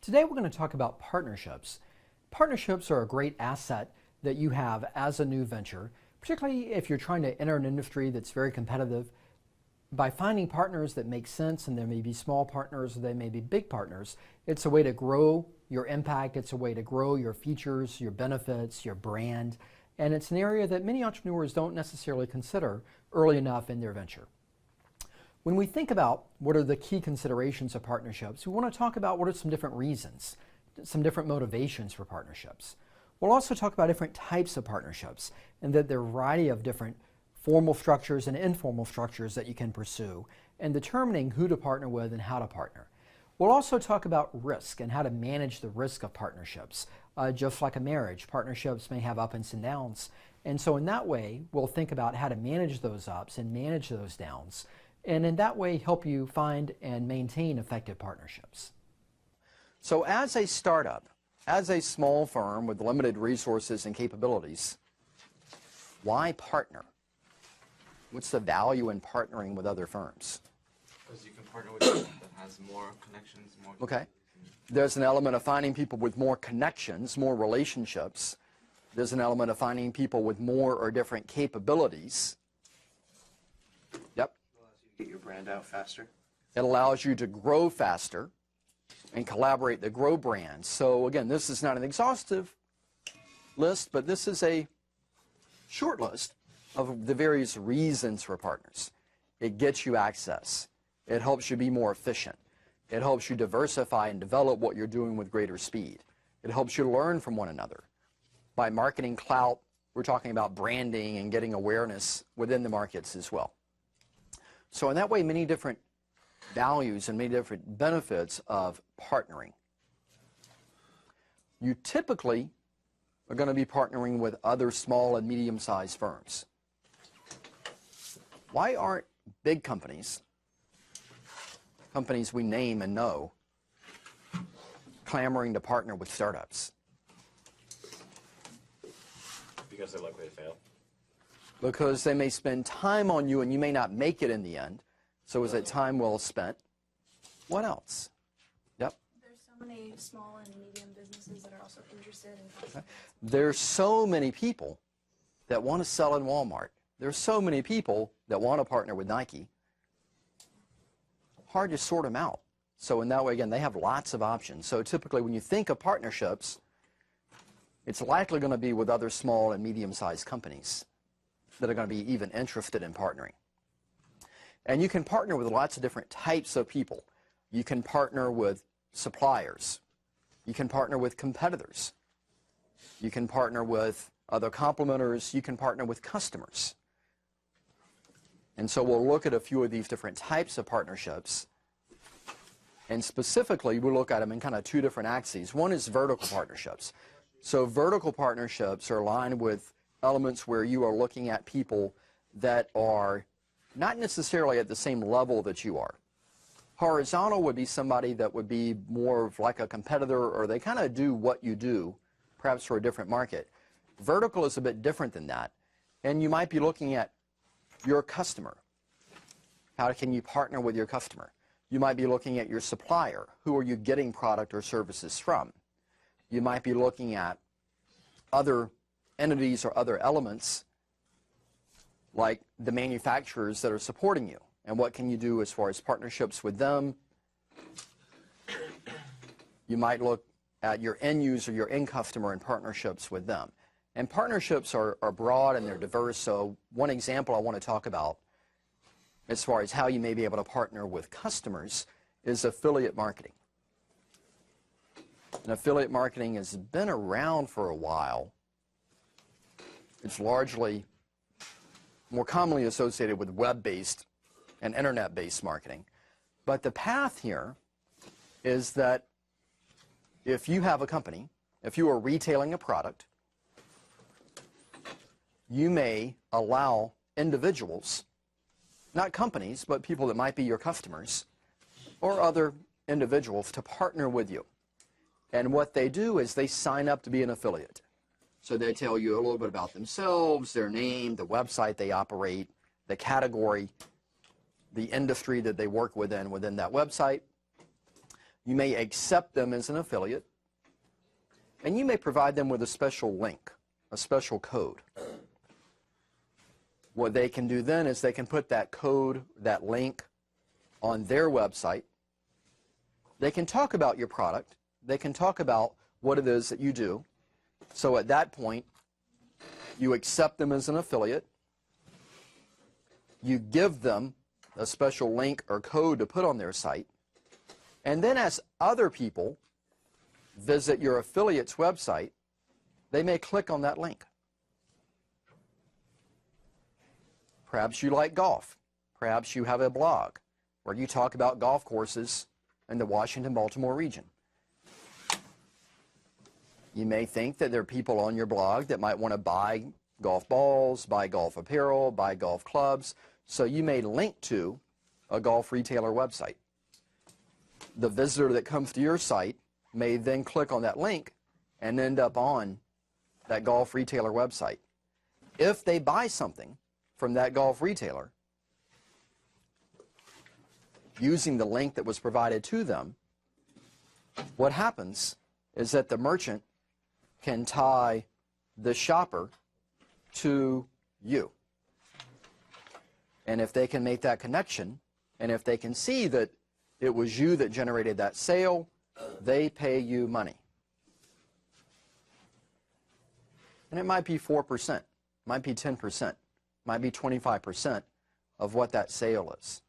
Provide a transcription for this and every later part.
Today we're going to talk about partnerships. Partnerships are a great asset that you have as a new venture, particularly if you're trying to enter an industry that's very competitive. By finding partners that make sense, and there may be small partners or they may be big partners, it's a way to grow your impact, it's a way to grow your features, your benefits, your brand, and it's an area that many entrepreneurs don't necessarily consider early enough in their venture. When we think about what are the key considerations of partnerships, we want to talk about what are some different reasons, some different motivations for partnerships. We'll also talk about different types of partnerships and that there are a variety of different formal structures and informal structures that you can pursue, and determining who to partner with and how to partner. We'll also talk about risk and how to manage the risk of partnerships. Just like a marriage, partnerships may have ups and downs, and so in that way we'll think about how to manage those ups and manage those downs, and in that way help you find and maintain effective partnerships. So as a startup, as a small firm with limited resources and capabilities, why partner? What's the value in partnering with other firms? Because you can partner with someone that has more connections, more... Okay. There's an element of finding people with more connections, more relationships. There's an element of finding people with more or different capabilities. Yep. Get your brand out faster. It allows you to grow faster and collaborate to grow brands. So again, this is not an exhaustive list, but this is a short list of the various reasons for partners. It gets you access. It helps you be more efficient. It helps you diversify and develop what you're doing with greater speed. It helps you learn from one another. By marketing clout, we're talking about branding and getting awareness within the markets as well. So in that way, many different values and many different benefits of partnering. You typically are going to be partnering with other small and medium-sized firms. Why aren't big companies, companies we name and know, clamoring to partner with startups? Because they're likely to fail. Because they may spend time on you and you may not make it in the end. So is it time well spent? What else? Yep. There's so many small and medium businesses that are also interested in... Okay. There's so many people that want to sell in Walmart. There's so many people that want to partner with Nike. Hard to sort them out. So in that way, again, they have lots of options. So typically when you think of partnerships, it's likely going to be with other small and medium-sized companies that are going to be even interested in partnering. And you can partner with lots of different types of people. You can partner with suppliers. You can partner with competitors. You can partner with other complementers. You can partner with customers. And so we'll look at a few of these different types of partnerships. And specifically, we'll look at them in kind of two different axes. One is vertical partnerships. So vertical partnerships are aligned with elements where you are looking at people that are not necessarily at the same level that you are. Horizontal would be somebody that would be more of like a competitor, or they kind of do what you do, perhaps for a different market. Vertical is a bit different than that. And you might be looking at your customer. How can you partner with your customer? You might be looking at your supplier. Who are you getting product or services from? You might be looking at other entities or other elements like the manufacturers that are supporting you, and what can you do as far as partnerships with them. You might look at your end user, your end customer, and partnerships with them. And partnerships are broad and they're diverse. So one example I want to talk about as far as how you may be able to partner with customers is affiliate marketing. And affiliate marketing has been around for a while. It's largely more commonly associated with web-based and internet-based marketing. But the path here is that if you have a company, if you are retailing a product, you may allow individuals, not companies, but people that might be your customers, or other individuals to partner with you. And what they do is they sign up to be an affiliate. So they tell you a little bit about themselves, their name, the website they operate, the category, the industry that they work within that website. You may accept them as an affiliate, and you may provide them with a special link, a special code. What they can do then is they can put that code, that link, on their website. They can talk about your product. They can talk about what it is that you do. So at that point, you accept them as an affiliate. You give them a special link or code to put on their site. And then as other people visit your affiliate's website, they may click on that link. Perhaps you like golf. Perhaps you have a blog where you talk about golf courses in the Washington-Baltimore region. You may think that there are people on your blog that might want to buy golf balls, buy golf apparel, buy golf clubs, so you may link to a golf retailer website. The visitor that comes to your site may then click on that link and end up on that golf retailer website. If they buy something from that golf retailer using the link that was provided to them, what happens is that the merchant can tie the shopper to you. And if they can make that connection, and if they can see that it was you that generated that sale, they pay you money. And it might be 4%, might be 10%, might be 25% of what that sale is.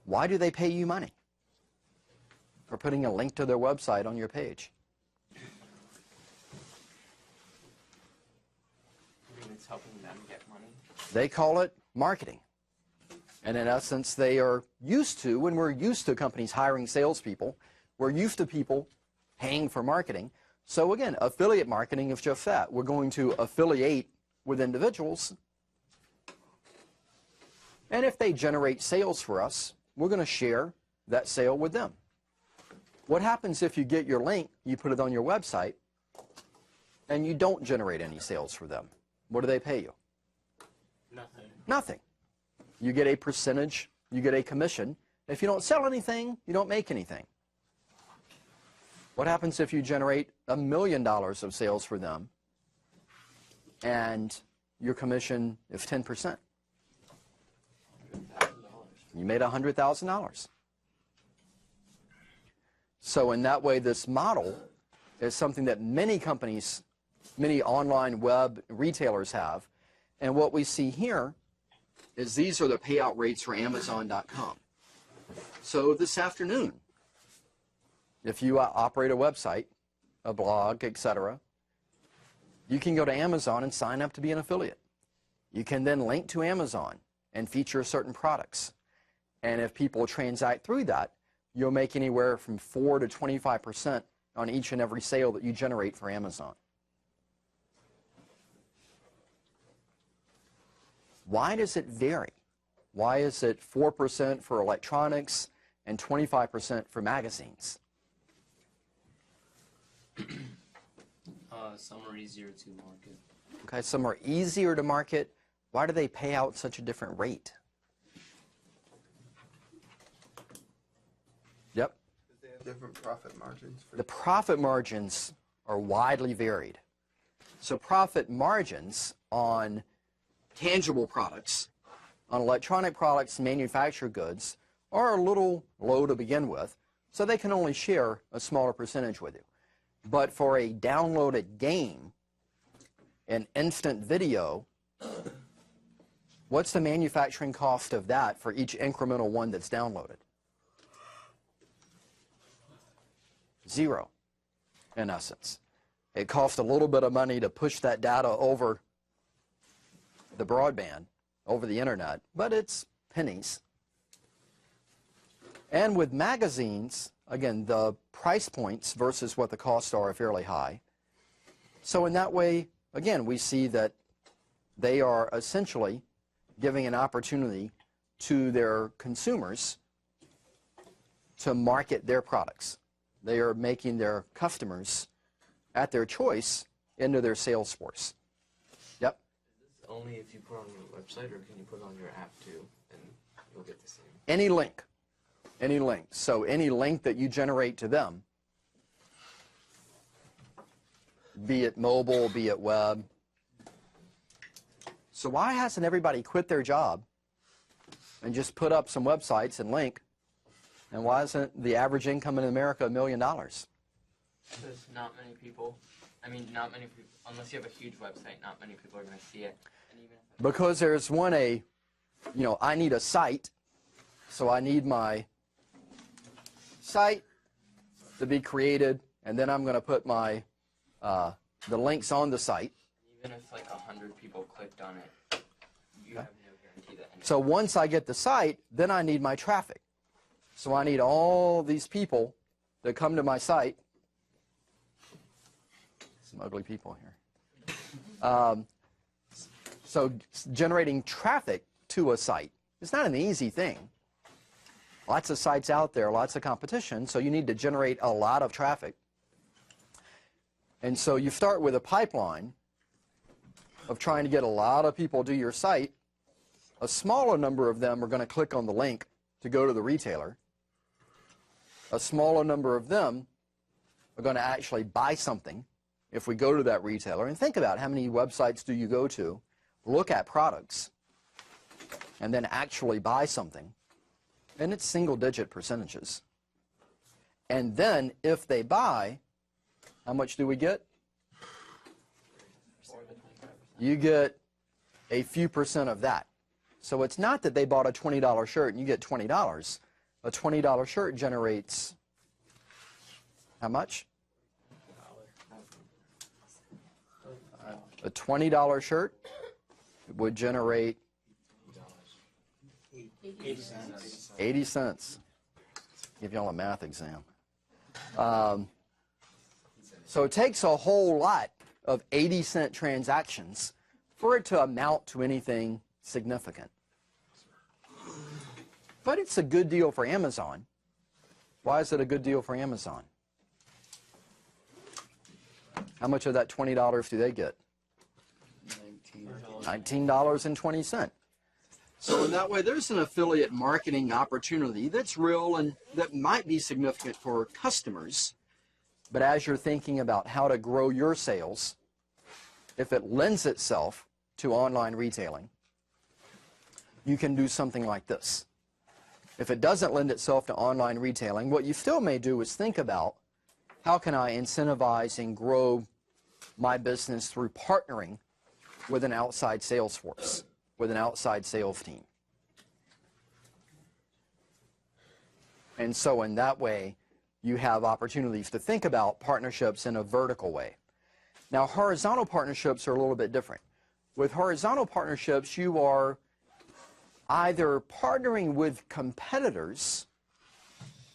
Why do they pay you money for putting a link to their website on your page? It's helping them get money. They call it marketing. And in essence, they are used to, when we're used to companies hiring salespeople, we're used to people paying for marketing. So again, affiliate marketing is just that. We're going to affiliate with individuals. And if they generate sales for us, we're going to share that sale with them. What happens if you get your link, you put it on your website, and you don't generate any sales for them? What do they pay you? Nothing. Nothing. You get a percentage, you get a commission. If you don't sell anything, you don't make anything. What happens if you generate $1 million of sales for them and your commission is 10%? You made $100,000. So in that way, this model is something that many companies, many online web retailers have. And what we see here is these are the payout rates for Amazon.com. So this afternoon, if you operate a website, a blog, etc., you can go to Amazon and sign up to be an affiliate. You can then link to Amazon and feature certain products. And if people transact through that, you'll make anywhere from 4 to 25% on each and every sale that you generate for Amazon. Why does it vary? Why is it 4% for electronics and 25% for magazines? Some are easier to market. Okay, some are easier to market. Why do they pay out such a different rate? Yep. They have different profit margins. The profit margins are widely varied. So profit margins on tangible products, on electronic products and manufactured goods, are a little low to begin with, so they can only share a smaller percentage with you. But for a downloaded game, an instant video, what's the manufacturing cost of that for each incremental one that's downloaded? 0, in essence. It costs a little bit of money to push that data over the broadband, over the internet, but it's pennies. And with magazines, again, the price points versus what the costs are fairly high. So in that way, again, we see that they are essentially giving an opportunity to their consumers to market their products. They are making their customers, at their choice, into their sales force. Yep. Is this only if you put on your website, or can you put it on your app too, and you'll get the same? Any link. Any link. So any link that you generate to them, be it mobile, be it web. So why hasn't everybody quit their job and just put up some websites and link? And why isn't the average income in America $1 million? Because not many people, not many people, unless you have a huge website, not many people are going to see it. And even if Because there's I need a site, so I need my site to be created, and then I'm going to put my the links on the site. even if like 100 people clicked on it, you have no guarantee that anyone. So once I get the site, then I need my traffic. So I need all these people that come to my site. Some ugly people here. So generating traffic to a site is not an easy thing. Lots of sites out there, lots of competition, so you need to generate a lot of traffic. And so you start with a pipeline of trying to get a lot of people to your site. A smaller number of them are going to click on the link to go to the retailer. A smaller number of them are going to actually buy something if we go to that retailer. And think about how many websites do you go to, look at products, and then actually buy something. And it's single-digit percentages. And then if they buy, how much do we get? You get a few percent of that. So it's not that they bought a $20 shirt and you get $20. A $20 shirt generates how much? A $20 shirt would generate 80 cents. Give y'all a math exam. So it takes a whole lot of 80-cent transactions for it to amount to anything significant. But it's a good deal for Amazon. Why is it a good deal for Amazon? How much of that $20 do they get? $19.20. So in that way, there's an affiliate marketing opportunity that's real and that might be significant for customers. But as you're thinking about how to grow your sales, if it lends itself to online retailing, you can do something like this. If it doesn't lend itself to online retailing, what you still may do is think about how can I incentivize and grow my business through partnering with an outside sales force, with an outside sales team. And so in that way, you have opportunities to think about partnerships in a vertical way. Now, horizontal partnerships are a little bit different. With horizontal partnerships, you are either partnering with competitors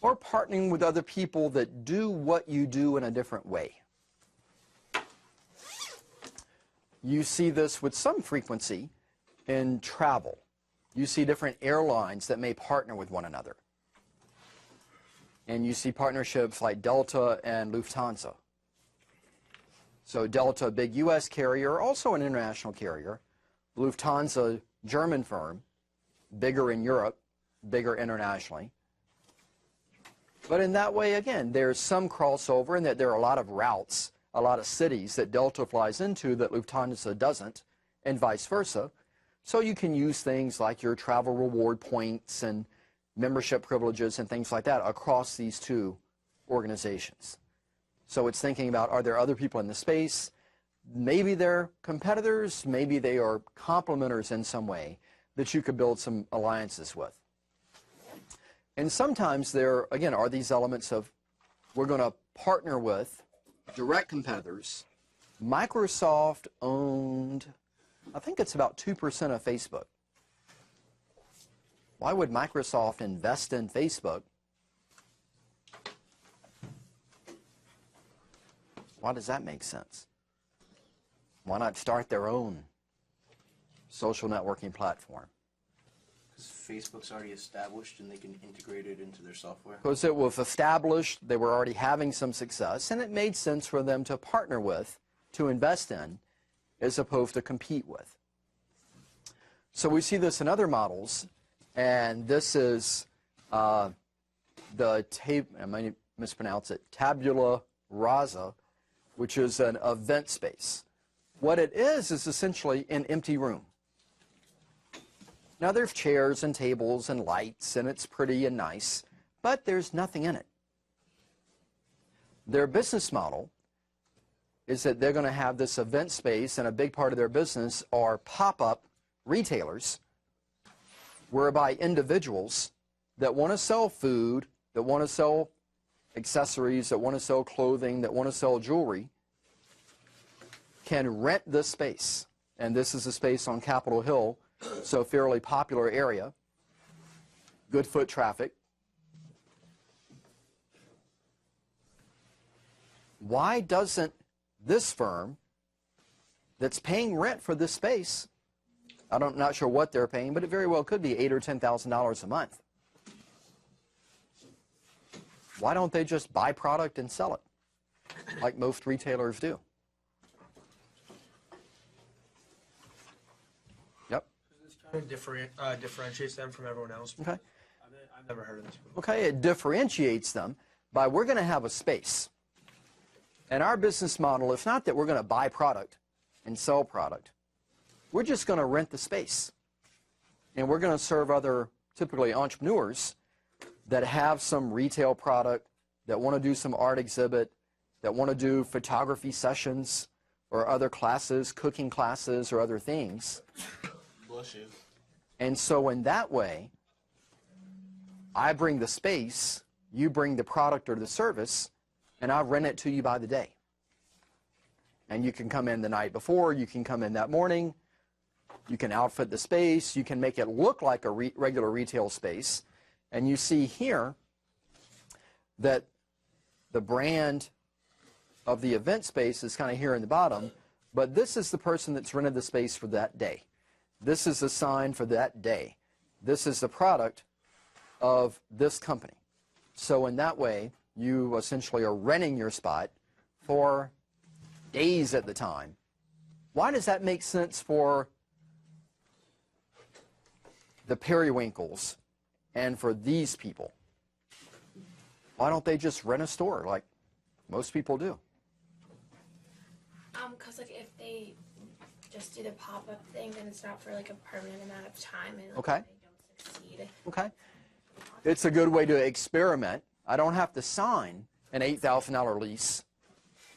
or partnering with other people that do what you do in a different way. You see this with some frequency in travel. You see different airlines that may partner with one another. And you see partnerships like Delta and Lufthansa. So Delta, a big U.S. carrier, also an international carrier. Lufthansa, German firm, bigger in Europe, bigger internationally. But in that way, again, there's some crossover in that there are a lot of routes, a lot of cities that Delta flies into that Lufthansa doesn't, and vice versa. So you can use things like your travel reward points and membership privileges and things like that across these two organizations. So it's thinking about, are there other people in the space? Maybe they're competitors, maybe they are complementers in some way that you could build some alliances with. And sometimes there, again, are these elements of we're going to partner with direct competitors. Microsoft owned, I think it's about 2% of Facebook. Why would Microsoft invest in Facebook? Why does that make sense? Why not start their own social networking platform? Because Facebook's already established and they can integrate it into their software. Because it was established, they were already having some success, and it made sense for them to partner with, to invest in, as opposed to compete with. So we see this in other models, and this is I might mispronounce it, tabula rasa, which is an event space. What it is essentially an empty room. Now there's chairs and tables and lights, and it's pretty and nice, but there's nothing in it. Their business model is that they're going to have this event space, and a big part of their business are pop-up retailers, whereby individuals that want to sell food, that want to sell accessories, that want to sell clothing, that want to sell jewelry, can rent this space. And this is a space on Capitol Hill, so fairly popular area, good foot traffic. Why doesn't this firm that's paying rent for this space, I'm not sure what they're paying, but it very well could be $8,000 or $10,000 a month. Why don't they just buy product and sell it, like most retailers do? Yep. This kind of differentiates them from everyone else. Okay. I've never heard of this before. Okay, it differentiates them by we're going to have a space. And our business model, it's not that we're going to buy product and sell product. We're just going to rent the space. And we're going to serve other, typically entrepreneurs, that have some retail product, that want to do some art exhibit, that want to do photography sessions or other classes, cooking classes or other things. Bless you. And so in that way, I bring the space, you bring the product or the service, and I rent it to you by the day. And you can come in the night before, you can come in that morning, you can outfit the space, you can make it look like a regular retail space. And you see here that the brand of the event space is kind of here in the bottom, but this is the person that's rented the space for that day. This is the sign for that day. This is the product of this company. So in that way, you essentially are renting your spot for days at the time. Why does that make sense for the Periwinkles and for these people? Why don't they just rent a store like most people do? Cause like if they just do the pop-up thing, then it's not for like a permanent amount of time, and like, Okay. they don't succeed. Okay. It's a good way to experiment. I don't have to sign an $8,000 lease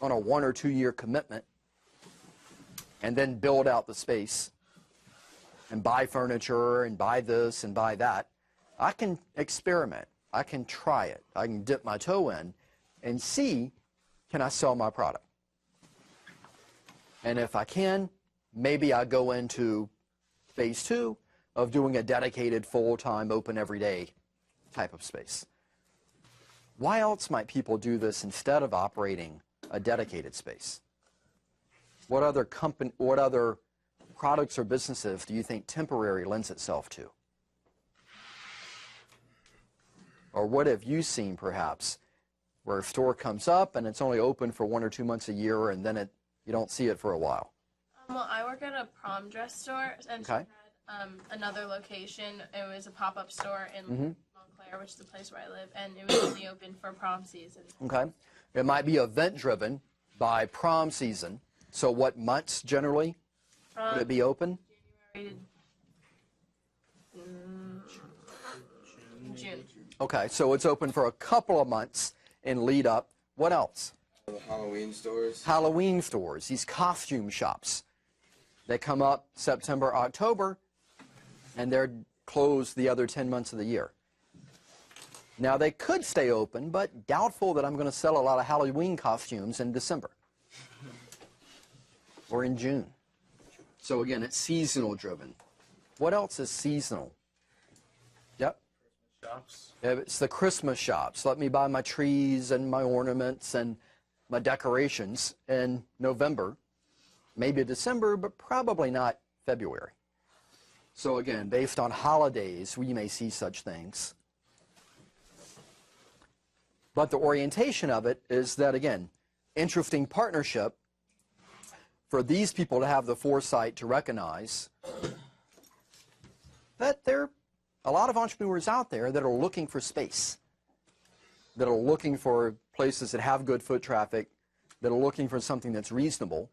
on a 1 or 2 year commitment and then build out the space and buy furniture and buy this and buy that. I can experiment. I can try it. I can dip my toe in and see, can I sell my product? And if I can, maybe I go into phase 2 of doing a dedicated, full-time, open every day type of space. Why else might people do this instead of operating a dedicated space? What other products or businesses do you think temporary lends itself to? Or what have you seen, perhaps, where a store comes up and it's only open for 1 or 2 months a year, and then you don't see it for a while? Well, I work at a prom dress store, and she Okay. had another location. It was a pop-up store in Montclair, which is the place where I live, and it was only open for prom season. Okay. It might be event-driven by prom season. So what months generally would it be open? January to June. Okay, so it's open for a couple of months in lead up. What else? The Halloween stores. Halloween stores, these costume shops. They come up September, October, and they're closed the other 10 months of the year. Now, they could stay open, but doubtful that I'm going to sell a lot of Halloween costumes in December or in June. So again, it's seasonal driven. What else is seasonal? Yep. Shops. Yeah, it's the Christmas shops. Let me buy my trees and my ornaments and my decorations in November, maybe December, but probably not February. So again, based on holidays, we may see such things. But the orientation of it is that, again, interesting partnership for these people to have the foresight to recognize that there are a lot of entrepreneurs out there that are looking for space. that are looking for places that have good foot traffic, that are looking for something that's reasonable.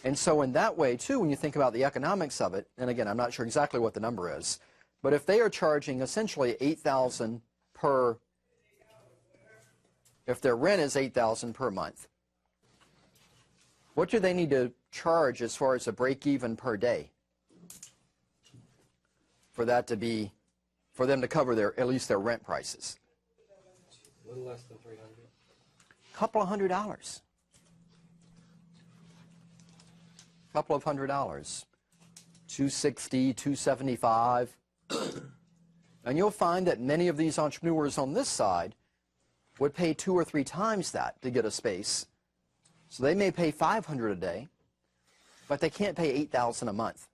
And so in that way, too, when you think about the economics of it, and again, I'm not sure exactly what the number is, but if they are charging essentially $8,000 per, if their rent is $8,000 per month, what do they need to charge as far as a break-even per day for that to be, for them to cover their, at least their rent prices? A little less than 300. Couple of $100. Couple of $100. 260, 275. And you'll find that many of these entrepreneurs on this side would pay 2 or 3 times that to get a space. So they may pay $500 a day, but they can't pay $8,000 a month.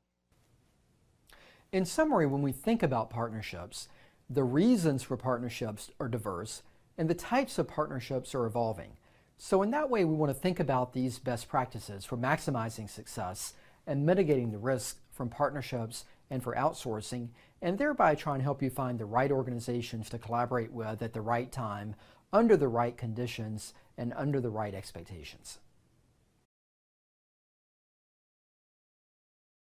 In summary, when we think about partnerships, the reasons for partnerships are diverse and the types of partnerships are evolving. So in that way, we want to think about these best practices for maximizing success and mitigating the risk from partnerships and for outsourcing, and thereby try and help you find the right organizations to collaborate with at the right time, under the right conditions, and under the right expectations.